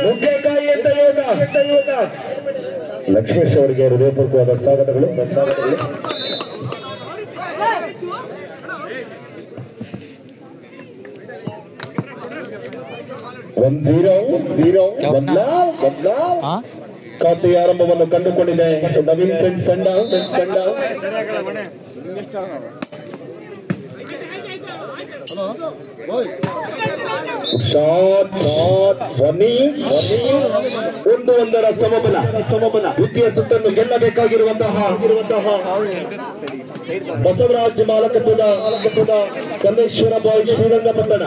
ನುಗ್ಗೆಕಾಯಿ ಅಂತ ಯೋಗ ಲಕ್ಷ್ಮೇಶ್ ಅವರಿಗೆ ಹೃದಯಪೂರ್ವಕವಾದ ಸ್ವಾಗತಗಳು. 1-0 ಖಾತೆಯ ಆರಂಭವನ್ನು ಕಂಡುಕೊಂಡಿದೆ ನವೀನ್ ಫ್ರೆಂಡ್ಸ್ ತಂಡ. ಒಂದರ ಸಮಬಲ ದ್ವಿತೀಯ ಸುತ್ತನ್ನು ಗೆಲ್ಲಬೇಕಾಗಿರುವಂತಹ ಬಸವರಾಜ್ ಮಾಲಕತ್ವದ ಕಲ್ಲೇಶ್ವರ ಬಾಯ್ಸ್ ಶ್ರೀರಂಗಪಟ್ಟಣ.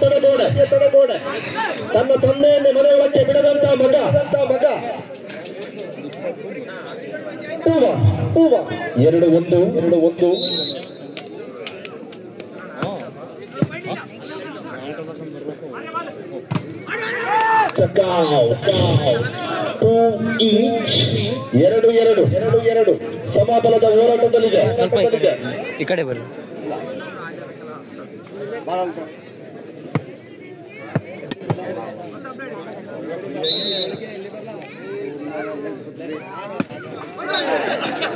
ತಡೆಗೋಡೆ ತನ್ನ ತಂದೆಯನ್ನು ಮನೆಯೊಳಕ್ಕೆ ಬಿಡದಂತ ಮಗ ಹೂವ 2-1 2-2 ಸಮಬಲದ ಹೋರಾಟದಲ್ಲಿದೆ. ಈ ಕಡೆ ಬನ್ನಿ.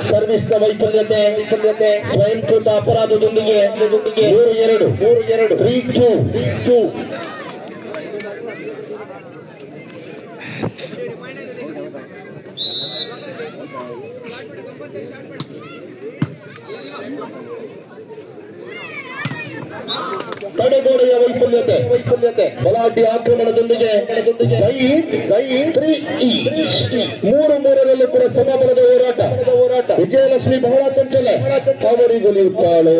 ಸರ್ವಿಸ್ ವೈಫಲ್ಯತೆ ಸ್ವಯಂಕೃತ ಅಪರಾಧದೊಂದಿಗೆ 3-2 3-2 ತಡೆಗೋಡೆಯ ವೈಫಲ್ಯತೆ ಬಲಾಢ್ಯ ಆಕ್ರಮಣದೊಂದಿಗೆ 3-3 ಕೂಡ ಸಮಬಲದ ಹೋರಾಟ. ವಿಜಯಲಕ್ಷ್ಮಿ ಬಹಳ ಚಂಚಲ. ಅವರಿಗೊಲಿಯುತ್ತಾಳೋ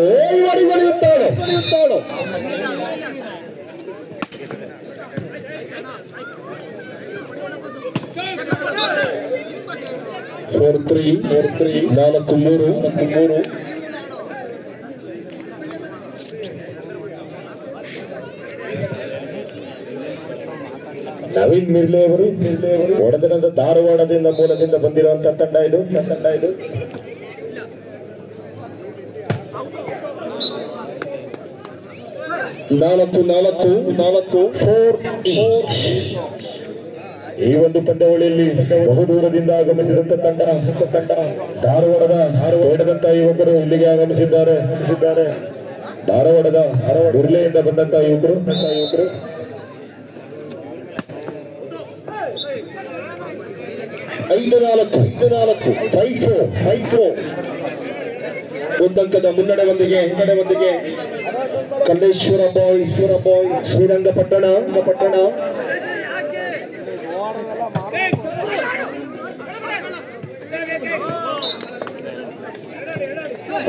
4-3 4-3 ನವೀನ್ ಮಿರ್ಲೆ ಅವರು ಒಡೆದನದ ಧಾರವಾಡದಿಂದ ಮೂಲದಿಂದ ಬಂದಿರುವಂತಹ ತಂಡ ಇದು. 4-4 ಈ ಒಂದು ಪಂದ್ಯಾವಳಿಯಲ್ಲಿ ಬಹುದೂರದಿಂದ ಆಗಮಿಸಿದಂತ ತಂಡ ಧಾರವಾಡದ ಹೊಡೆದಂತಹ ಯುವಕರು ಇಲ್ಲಿಗೆ ಆಗಮಿಸಿದ್ದಾರೆ. ಧಾರವಾಡದ ಉರ್ಲೆಯಿಂದ ಬಂದಂತಹ ಯುವಕರು 5-4 ಒಂದಂಕದ ಮುನ್ನಡೆಯೊಂದಿಗೆ ಕಲ್ಲೇಶ್ವರ ಬಾಯ್ಸ್ ಶ್ರೀರಂಗಪಟ್ಟಣ.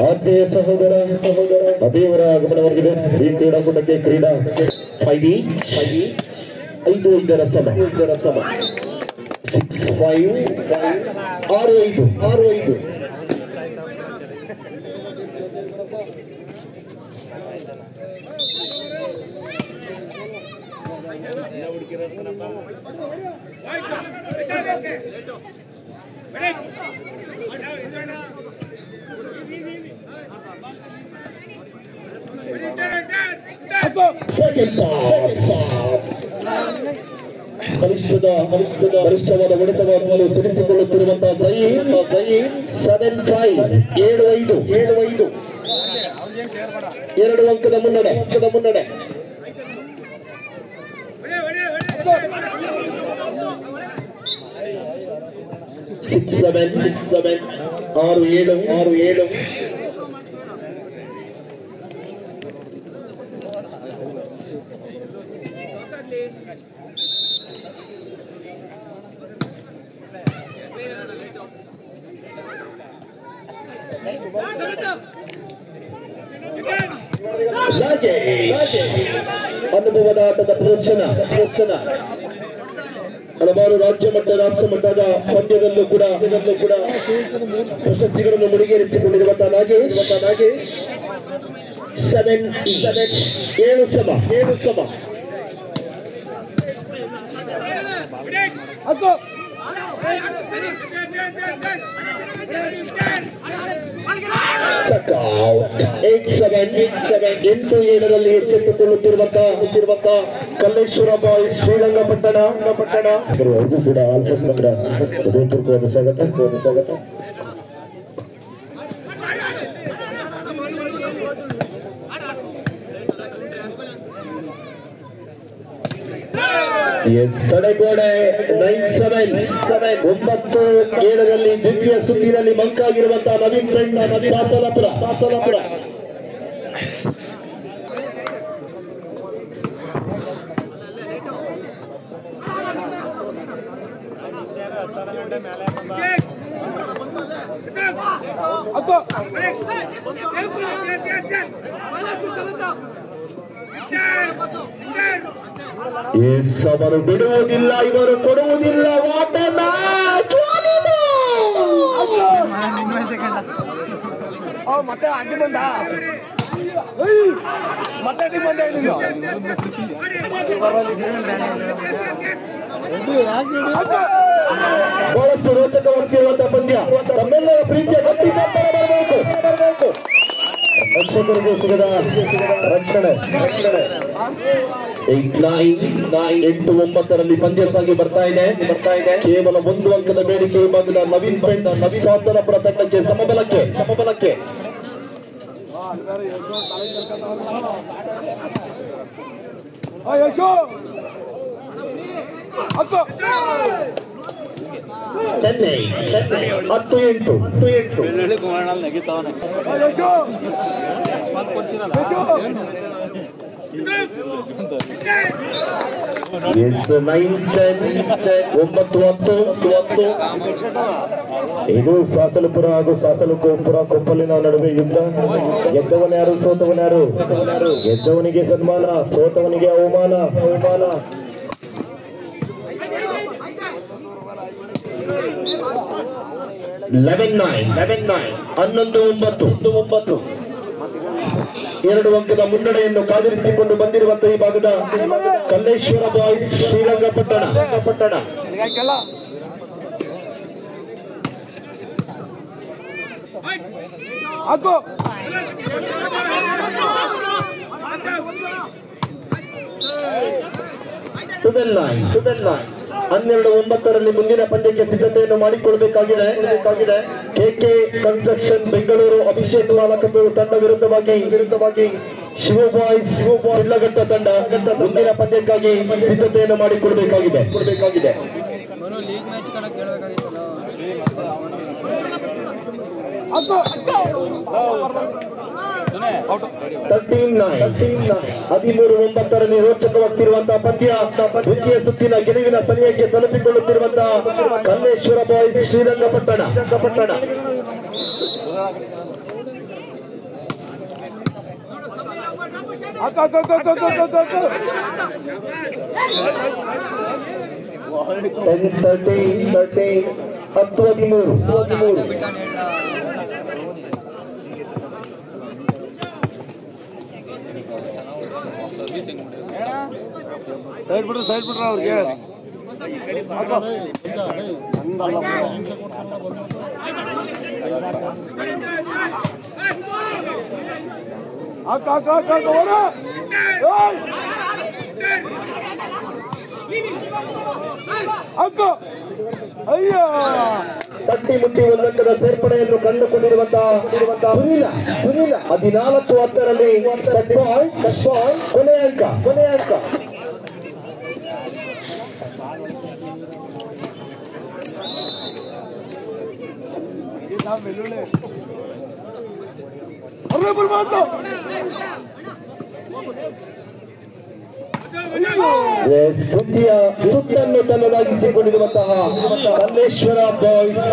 ಆತ್ಮೀಯ ಸಹೋದರ ಅದೇವರ ಆಗಮನವಾಗಿದೆ ಈ ಕ್ರೀಡಾಕೂಟಕ್ಕೆ. 5-5 ಸಮ 6-5 6-5 ಬಲಿಷ್ಠವಾದ ಹೊಡೆತವನ್ನು ಸಿಡಿಸಿಕೊಳ್ಳುತ್ತಿರುವಂತಹ 7-5 7-5 2 ಅಂಕದ ಮುನ್ನಡೆ. 6-7 6-7 ಅನುಭವದ ಆಟದ ಪ್ರದರ್ಶನ. ಹಲವಾರು ರಾಜ್ಯ ಮಟ್ಟ ರಾಷ್ಟ್ರ ಮಟ್ಟದ ಪಂದ್ಯದಲ್ಲೂ ಕೂಡ ಪ್ರಶಸ್ತಿಗಳನ್ನು ಮುಡಿಗೇರಿಸಿಕೊಂಡಿರುವಂತಹ ನಾಗೇಶ್ 7 ಸಮ 8-7 ಎಚ್ಚೆತ್ತುಕೊಳ್ಳುತ್ತಿರುವಂತ ಕಲ್ಲೇಶ್ವರ ಬಾಯ್ಸ್ ಶ್ರೀರಂಗಪಟ್ಟಣ ಅವ್ರಿಗೂ ಕೂಡ ಆಲ್ಫಸ್ ನಗರ ಹೃದಯಪೂರ್ವಕವಾದ ಸ್ವಾಗತ. ತಡೆಗೋಡೆ 9-7 ದ್ವಿತೀಯ ಸುತ್ತಿನಲ್ಲಿ ಮಂಕಾಗಿರುವಂತಹ ನವೀನ್ ಫ್ರೆಂಡ್ಸ್ ಸಾಸಲಪುರ. ಅವರು ಬಿಡುವುದಿಲ್ಲ, ಇವರು ಕೊಡುವುದಿಲ್ಲ. ಮತ್ತೆ ಅಡ್ಡಿ ಬಂದ ಬಹಳಷ್ಟು ರೋಚಕವಾಗಿರುವಂತಹ ಪಂದ್ಯ. ತಮ್ಮೆಲ್ಲರ ಪ್ರೀತಿಯ ಗಟ್ಟಿ ಚಪ್ಪಾಳೆ ಬರಬೇಕು. ರಕ್ಷಕರಿಗೆ ಸಿಗದ ರಕ್ಷಣೆ. 8-9 ಪಂದ್ಯ ಸಾಗಿ ಬರ್ತಾ ಇದೆ. ಕೇವಲ 1 ಅಂಕದ ಬೇಡಿಕೆ ಭಾಗದ ನವೀನ್ ಫ್ರೆಂಡ್ಸ್ ಸಾಸಲಪುರ ತಂಡಕ್ಕೆ ಸಮಬಲಕ್ಕೆ. ಚೆನ್ನೈ 10-8. ಇದು ಸಾಸಲಪುರ ಹಾಗೂ ಸಾಸಲಕೋಪುರ ಕೊಪ್ಪಲಿನ ನಡುವೆ ಯುದ್ಧ. ಗೆದ್ದವನ್ಯಾರು ಸೋತವನ್ಯಾರು? ಗೆದ್ದವನಿಗೆ ಸನ್ಮಾನ, ಸೋತವನಿಗೆ ಅವಮಾನ. 11-9 11-9 2 ಅಂಕದ ಮುನ್ನಡೆಯನ್ನು ಕಾದಿರಿಸಿಕೊಂಡು ಬಂದಿರುವಂತಹ ಈ ಭಾಗದ Kalleshwara boys Srirangapatna. to the line. 12-9 ಮುಂದಿನ ಪಂದ್ಯಕ್ಕೆ ಸಿದ್ಧತೆಯನ್ನು ಮಾಡಿಕೊಳ್ಳಬೇಕಾಗಿದೆ. ಕೆಕೆ ಕನ್ಸ್ಟ್ರಕ್ಷನ್ ಬೆಂಗಳೂರು ಅಭಿಷೇಕ್ ಮಾಲಕತ್ತು ತಂಡ ವಿರುದ್ಧವಾಗಿ ಶಿವ ಬಾಯ್ಸ್ ಶಿಡ್ಲಘಟ್ಟ ತಂಡ ಮುಂದಿನ ಪಂದ್ಯಕ್ಕಾಗಿ ಸಿದ್ಧತೆಯನ್ನು ಮಾಡಿಕೊಳ್ಳಬೇಕಾಗಿದೆ. 13-9 ರೋಚಕವಾಗ್ತಿರುವಂತಹ ಪಂದ್ಯ. ದ್ವಿತೀಯ ಸುತ್ತಿನ ಗೆಲುವಿನ ಸಮಯಕ್ಕೆ ತಲುಪಿಕೊಳ್ಳುತ್ತಿರುವಂತಹ ಕಲ್ಲೇಶ್ವರ ಬಾಯ್ಸ್ ಶ್ರೀರಂಗಪಟ್ಟಣ. ಸೈಡ್ ಬಿಡ್ರ ಅವ್ರಿಗೆ ತಟ್ಟಿ ಮುಟ್ಟಿ ಒಂದಂಕದ ಸೇರ್ಪಡೆಯನ್ನು ಕಂಡುಕೊಂಡಿರುವಂತಹ ಸುನೀಲ 14-10 ಕೊನೆಯ ಅಂಕ. ತೃತೀಯ ಸುತ್ತನ್ನು ತನ್ನದಾಗಿಸಿಕೊಂಡಿರುವಂತಹ ಕಲ್ಲೇಶ್ವರ ಬಾಯ್ಸ್